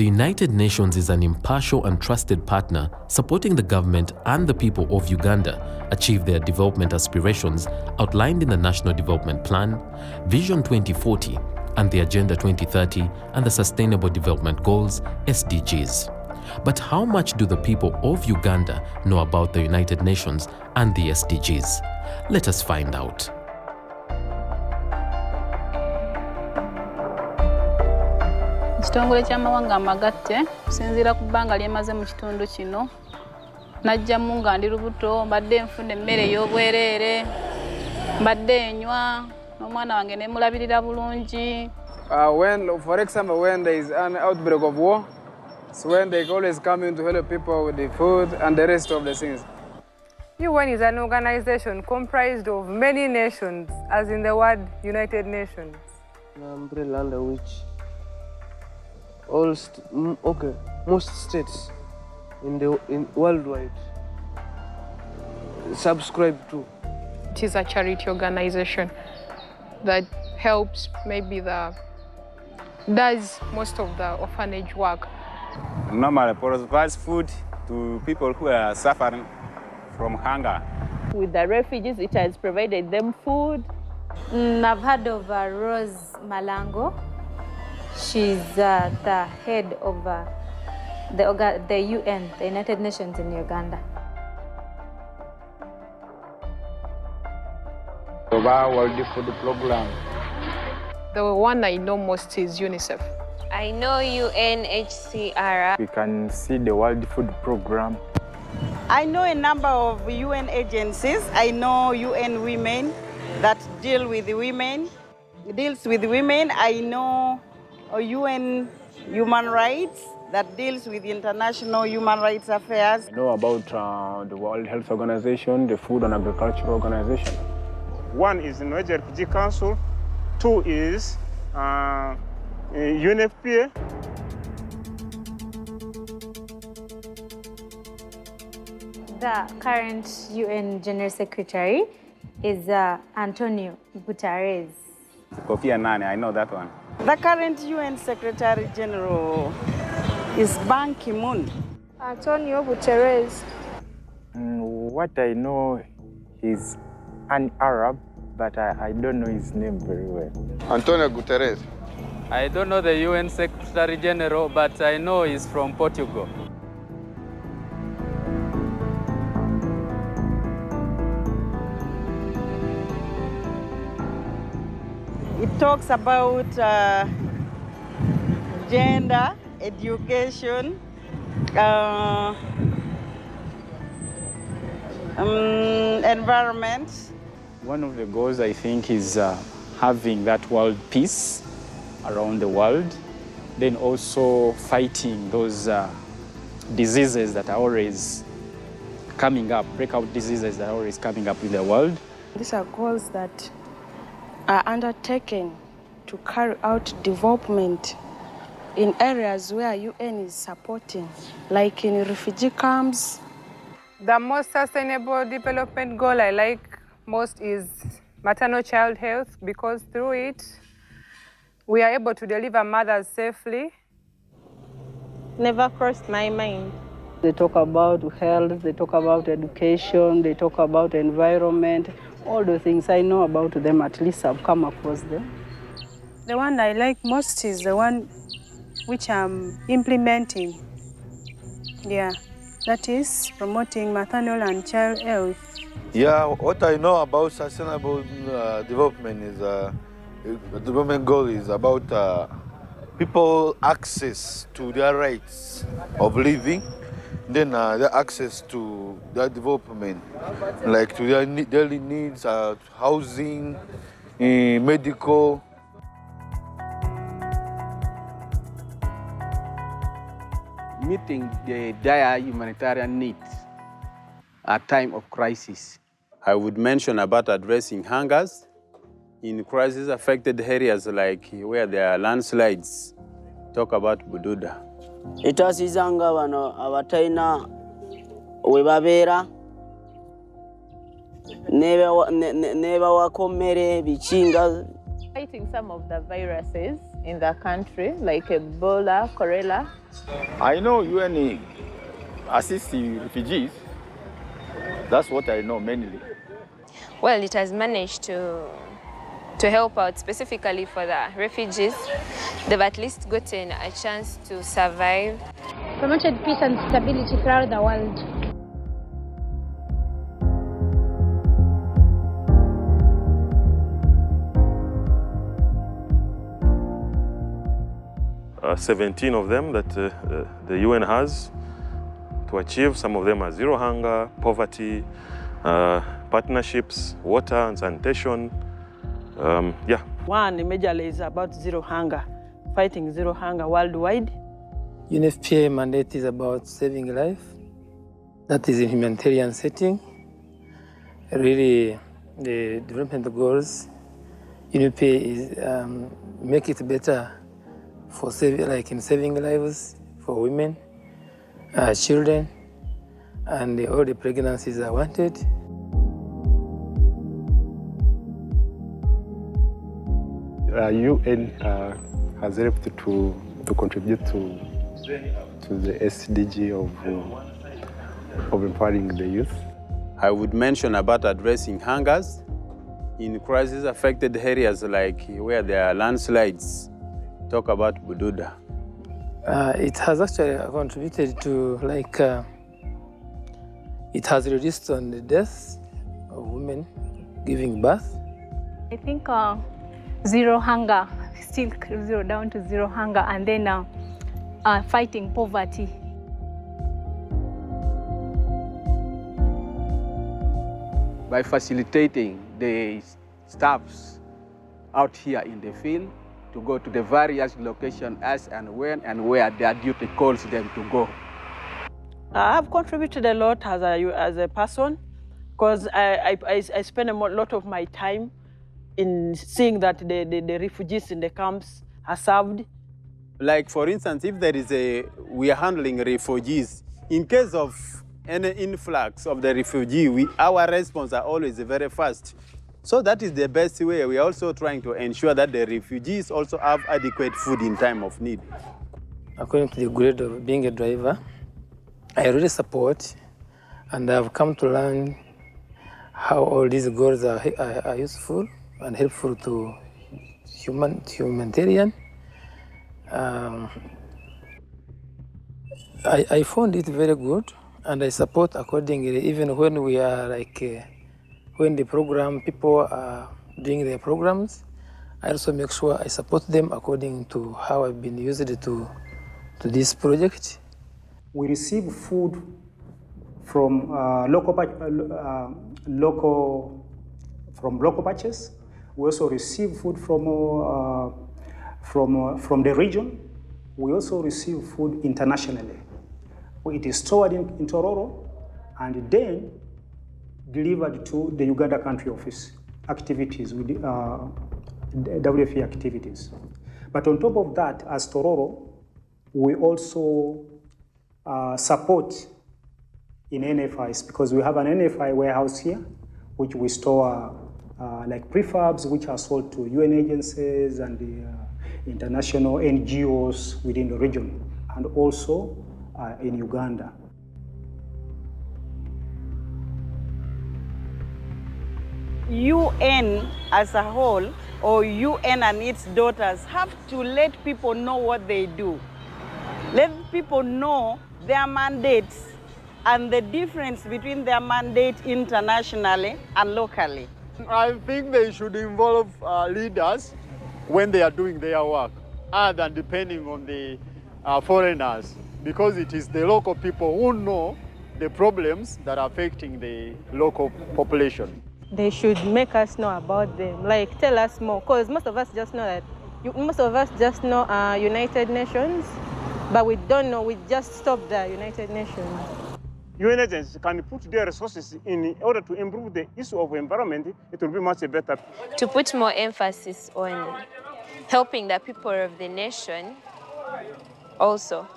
The United Nations is an impartial and trusted partner supporting the government and the people of Uganda achieve their development aspirations outlined in the National Development Plan, Vision 2040, and the Agenda 2030 and the Sustainable Development Goals, SDGs. But how much do the people of Uganda know about the United Nations and the SDGs? Let us find out. Ekitongole ky'amawanga amagatte kusinziira ku bbanga lyemaze mu kitundu kino najjamu nga ndi lubuto mbadde nfuna emmere ey'obwereere mbadde nywa n'omwana wange ne mulabirira bulungi. For example, when there is an outbreak of war, so when they always come in to help people with the food and the rest of the things. UN is an organization comprised of many nations, as in the word United Nations. An umbrella under which most states in worldwide subscribe to. It is a charity organization that helps does most of the orphanage work. Normally provides food to people who are suffering from hunger. With the refugees, it has provided them food. I've heard of Rose Malango. She's the head of the UN, the United Nations in Uganda. The World Food Program. The one I know most is UNICEF. I know UNHCR. We can see the World Food Program. I know a number of UN agencies. I know UN Women that deals with women. I know UN Human Rights that deals with international human rights affairs. I know about the World Health Organization, the Food and Agriculture Organization. One is the Norwegian Refugee Council. Two is UNFPA. The current UN General Secretary is Antonio Guterres. Kofi Annan, I know that one. The current UN Secretary General is Ban Ki-moon. Antonio Guterres. What I know is an Arab, but I don't know his name very well. Antonio Guterres. I don't know the UN Secretary General, but I know he's from Portugal. It talks about gender, education, environment. One of the goals, I think, is having that world peace around the world, then also fighting those diseases that are always coming up, breakout diseases that are always coming up in the world. These are goals that are undertaken to carry out development in areas where UN is supporting, like in refugee camps. The most sustainable development goal I like most is maternal child health, because through it, we are able to deliver mothers safely. Never crossed my mind. They talk about health, they talk about education, they talk about environment, all the things I know about them, at least I've come across them. The one I like most is the one which I'm implementing. Yeah, that is promoting maternal and child health. Yeah, what I know about sustainable development is the development goal is about people access to their rights of living, then their access to their development, like to their daily needs, housing, medical. Meeting the dire humanitarian needs at time of crisis. I would mention about addressing hungers in crisis-affected areas like where there are landslides. Talk about Bududa. Etasizanga bano abatayina we babeera Fighting some of the viruses in the country, like Ebola, cholera. I know UN assists refugees. That's what I know mainly. Well, it has managed to help out specifically for the refugees. They've at least gotten a chance to survive. Promoted peace and stability throughout the world. Uh, 17 of them that the UN has to achieve. Some of them are zero hunger, poverty, partnerships, water and sanitation. Yeah. One majorly is about zero hunger, fighting zero hunger worldwide. UNFPA mandate is about saving life. That is in humanitarian setting. Really, the development goals, UNFPA is make it better for saving lives for women, children, and all the pregnancies are wanted. UN has helped to contribute to the SDG of empowering the youth. I would mention about addressing hungers in crisis-affected areas like where there are landslides. Talk about Bududa. It has actually contributed to, it has reduced on the deaths of women giving birth. I think zero hunger, still zero down to zero hunger, and then fighting poverty. By facilitating the staffs out here in the field to go to the various locations as and when and where their duty calls them to go. I've contributed a lot as a person, because I spend a lot of my time in seeing that the refugees in the camps are served. Like, for instance, if there is we are handling refugees, in case of any influx of the refugee, our response are always very fast. So that is the best way. We are also trying to ensure that the refugees also have adequate food in time of need. According to the grade of being a driver, I really support, and I've come to learn how all these goals are useful and helpful to humanitarian. I found it very good, and I support accordingly, even when we are when the program people are doing their programs. I also make sure I support them according to how I've been used to this project. We receive food from local patches. We also receive food from the region. We also receive food internationally. It is stored in Tororo and then delivered to the Uganda country office activities, with WFP activities. But on top of that, as Tororo, we also support in NFIs, because we have an NFI warehouse here, which we store like prefabs, which are sold to UN agencies and the international NGOs within the region, and also in Uganda. UN as a whole, or UN and its daughters, have to let people know what they do. Let people know their mandates and the difference between their mandate internationally and locally. I think they should involve leaders when they are doing their work, other than depending on the foreigners, because it is the local people who know the problems that are affecting the local population. They should make us know about them, like tell us more, because most of us just know United Nations, but we don't know, we just stop the United Nations. UN agencies can put their resources in order to improve the issue of environment. It will be much better. To put more emphasis on helping the people of the nation also,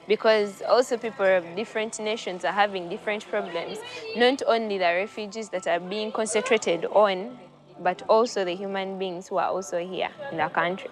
because also people of different nations are having different problems, not only the refugees that are being concentrated on, but also the human beings who are also here in the country.